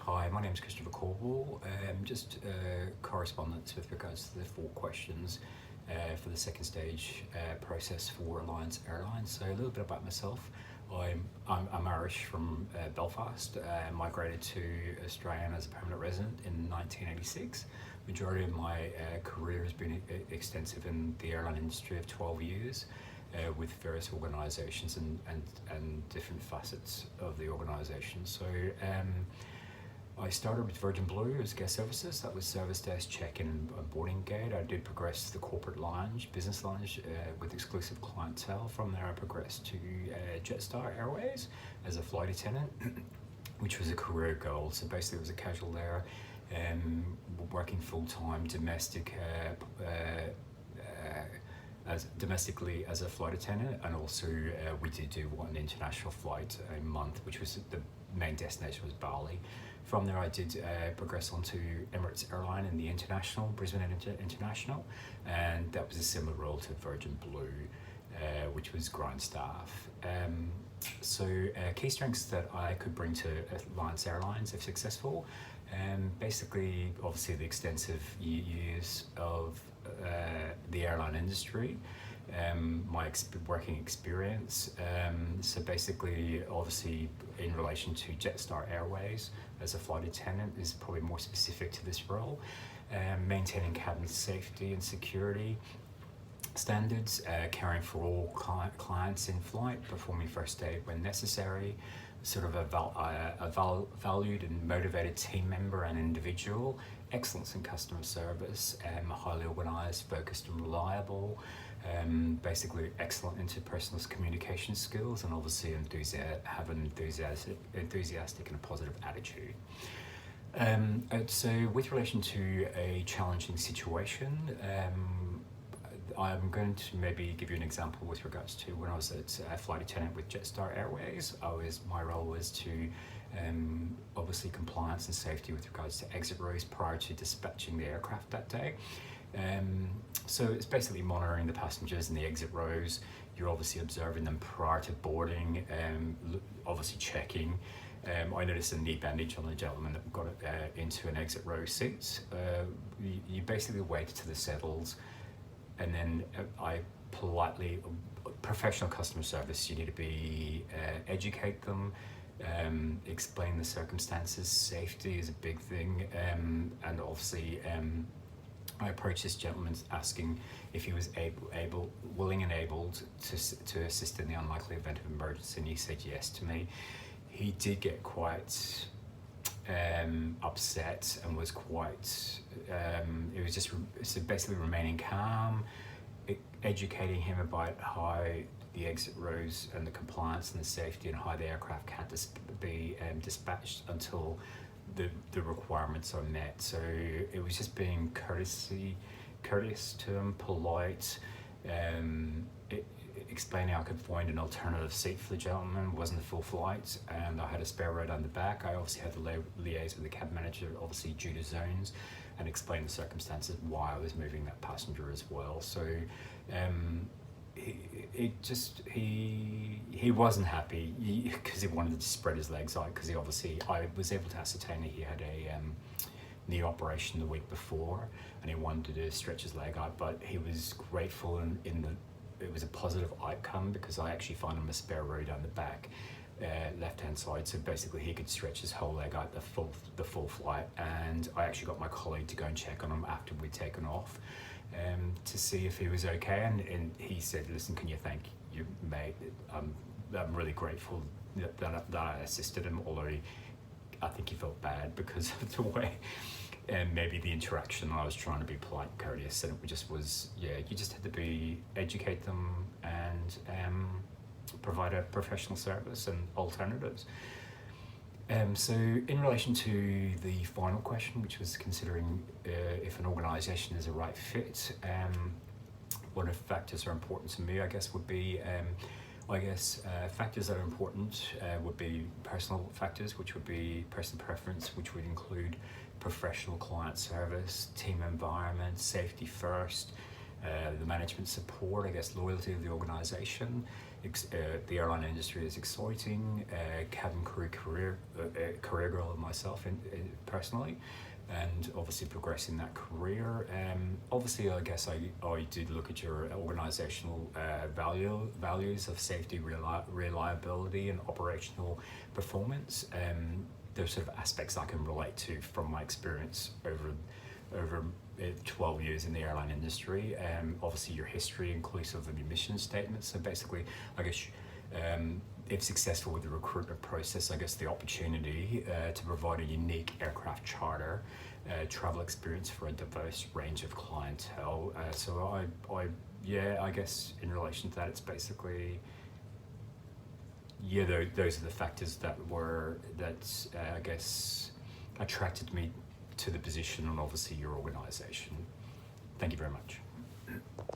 Hi, my name is Christopher Caldwell. Just correspondence with regards to the 4 questions for the second stage process for Alliance Airlines. So a little bit about myself. I'm Irish from Belfast. Migrated to Australia as a permanent resident in 1986. Majority of my career has been extensive in the airline industry of 12 years. With various organisations and different facets of the organisation. So I started with Virgin Blue as guest services. That was service desk, check-in and boarding gate. I did progress to the corporate lounge, business lounge with exclusive clientele. From there I progressed to Jetstar Airways as a flight attendant, which was a career goal. So basically it was a casual there, working full-time domestically as a flight attendant, and also we did do one international flight a month, which was the main destination was Bali. From there I did progress on to Emirates Airline in the international, Brisbane International, and that was a similar role to Virgin Blue, which was ground staff. Key strengths that I could bring to Alliance Airlines if successful, basically obviously the extensive years of the airline industry, my working experience. So basically, obviously, in relation to Jetstar Airways as a flight attendant is probably more specific to this role. Maintaining cabin safety and security standards, caring for all clients in flight, performing first aid when necessary, sort of a valued and motivated team member and individual, excellence in customer service, highly organised, focused and reliable, basically excellent interpersonal communication skills, and obviously have an enthusiastic and a positive attitude. So with relation to a challenging situation, I'm going to maybe give you an example with regards to when I was a flight attendant with Jetstar Airways. My role was to obviously compliance and safety with regards to exit rows prior to dispatching the aircraft that day. So it's basically monitoring the passengers in the exit rows. You're obviously observing them prior to boarding, obviously checking. I noticed a knee bandage on the gentleman that got into an exit row seat. You basically wait till it settles, and then I politely, professional customer service, you need to educate them, explain the circumstances. Safety is a big thing, and obviously I approached this gentleman asking if he was willing and able to assist in the unlikely event of emergency, and he said yes to me. He did get quite upset and was quite, it was just basically remaining calm, educating him about how the exit rows and the compliance and the safety and how the aircraft can't be dispatched until the requirements are met. So it was just being courteous to him, polite, explaining I could find an alternative seat for the gentleman. It wasn't a full flight, and I had a spare row down the back. I obviously had to liaise with the cab manager, obviously due to zones, and explain the circumstances why I was moving that passenger as well. So he wasn't happy because he wanted to spread his legs out, because I was able to ascertain that he had a knee operation the week before, and he wanted to stretch his leg out, but he was grateful it was a positive outcome, because I actually found him a spare row down the back, left hand side, so basically he could stretch his whole leg out the full flight. And I actually got my colleague to go and check on him after we'd taken off, to see if he was okay, and he said, listen, can you thank your mate? I'm really grateful that I assisted him, although I think he felt bad because of the way and maybe the interaction. I was trying to be polite and courteous, and it just was, you just had to educate them and provide a professional service and alternatives. So in relation to the final question, which was considering if an organisation is a right fit, what factors are important to me, I guess, would be factors that are important would be personal factors, which would be personal preference, which would include professional client service, team environment, safety first, the management support, I guess loyalty of the organisation. The airline industry is exciting. Cabin crew career goal of myself personally, and obviously progressing that career. Obviously, I guess I did look at your organisational values of safety, reliability, and operational performance. Those sort of aspects I can relate to from my experience over 12 years in the airline industry. Obviously your history inclusive of your mission statement. So basically, I guess if successful with the recruitment process, I guess the opportunity to provide a unique aircraft charter travel experience for a diverse range of clientele. So I guess in relation to that, it's basically, those are the factors that I guess attracted me to the position and obviously your organisation. Thank you very much.